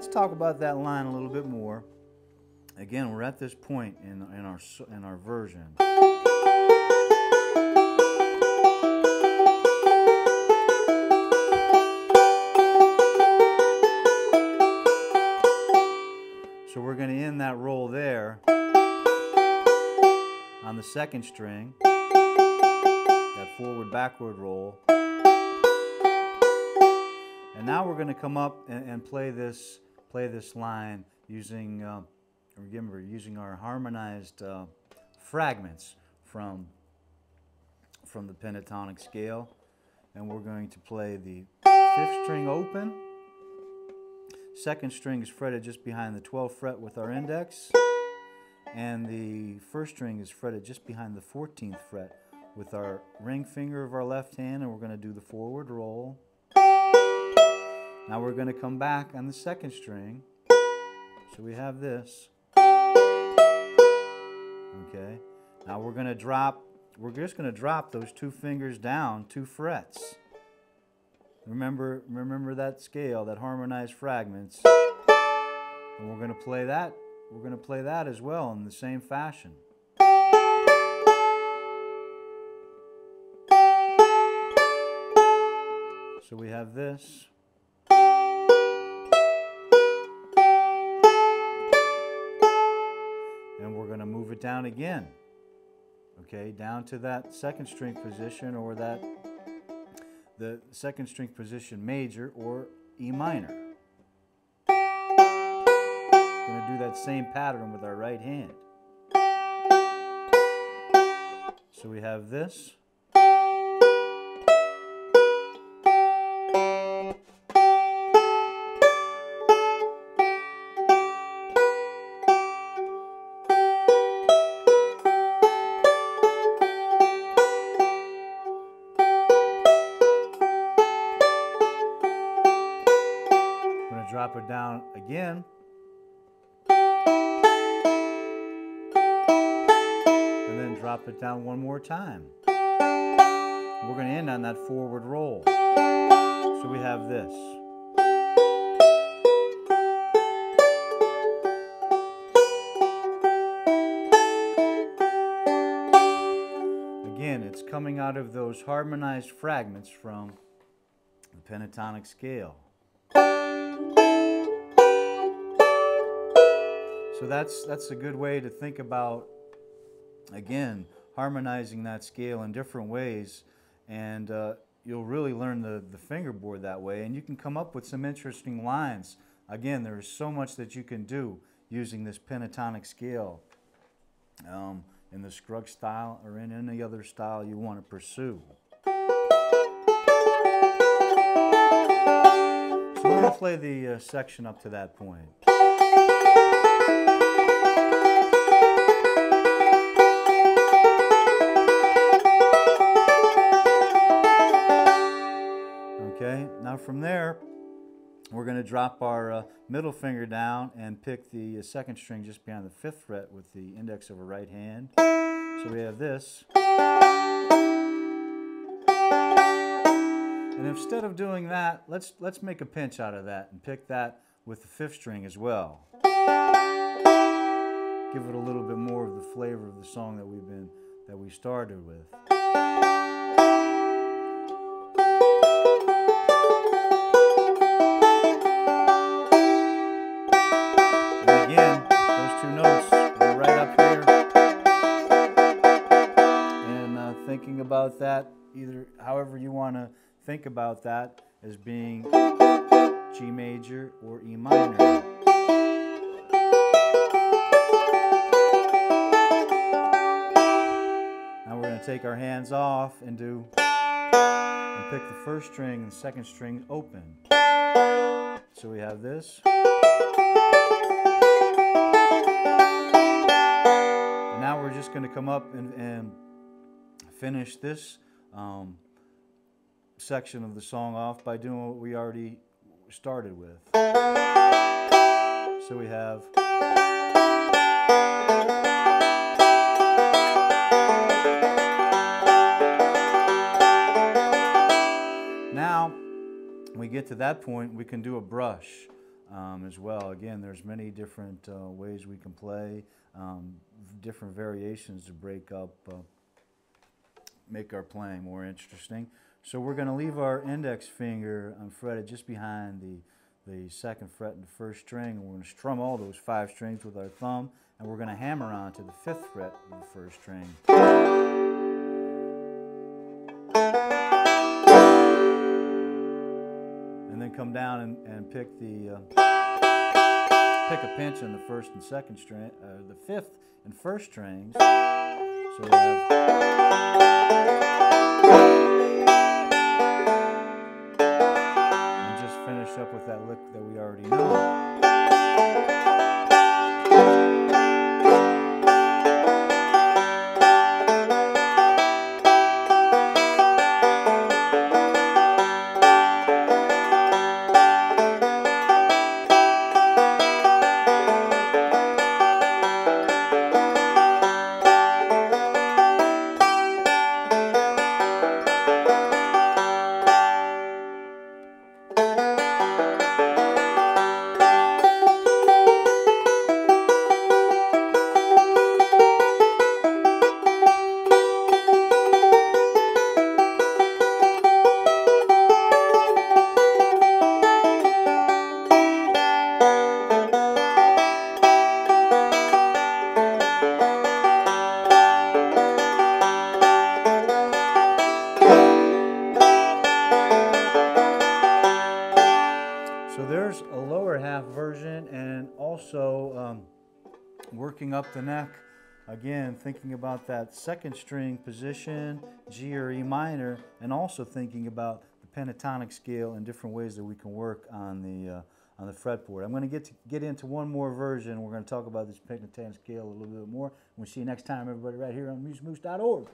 let's talk about that line a little bit more. Again, we're at this point in our version. So we're going to end that roll there on the second string, that forward-backward roll. And now we're going to come up and play this line using, remember, using our harmonized fragments from the pentatonic scale. And we're going to play the 5th string open. 2nd string is fretted just behind the 12th fret with our index, and the 1st string is fretted just behind the 14th fret with our ring finger of our left hand, and we're going to do the forward roll. Now we're going to come back on the 2nd string, so we have this. Okay, now we're just going to drop those 2 fingers down 2 frets. Remember that scale, that harmonized fragments, and we're going to play that. We're going to play that as well in the same fashion. So we have this. And we're going to move it down again. Okay, down to that 2nd string position, or the 2nd string position major, or E minor. We're going to do that same pattern with our right hand. So we have this. Drop it down again. And then drop it down one more time. We're going to end on that forward roll. So we have this. Again, it's coming out of those harmonized fragments from the pentatonic scale. So that's a good way to think about, again, harmonizing that scale in different ways, and you'll really learn the fingerboard that way, and you can come up with some interesting lines. Again, there's so much that you can do using this pentatonic scale in the Scruggs style or in any other style you want to pursue. So we're going to play the section up to that point. Okay, now from there, we're going to drop our middle finger down and pick the 2nd string just behind the 5th fret with the index of our right hand. So we have this. And instead of doing that, let's make a pinch out of that and pick that with the 5th string as well. Give it a little bit more of the flavor of the song that we started with. Again, those 2 notes are right up here, and thinking about that, either however you want to think about that, as being G major or E minor. Now we're going to take our hands off and pick the 1st string and 2nd string open. So we have this. Now we're just going to come up and finish this section of the song off by doing what we already started with. So we have. Now, when we get to that point, we can do a brush as well. Again, there's many different ways we can play, different variations to break up, make our playing more interesting. So we're going to leave our index finger fretted just behind the second fret in the first string, and we're going to strum all those 5 strings with our thumb, and we're going to hammer on to the 5th fret of the first string. And then come down and pick a pinch on the 1st and 2nd string, the 5th and 1st strings. So we have, and just finish up with that lick that we already know. So there's a lower half version, and also working up the neck. Again, thinking about that 2nd string position, G or E minor, and also thinking about the pentatonic scale and different ways that we can work on the fretboard. I'm going to get into one more version. We're going to talk about this pentatonic scale a little bit more. We'll see you next time, everybody, right here on musemoose.org.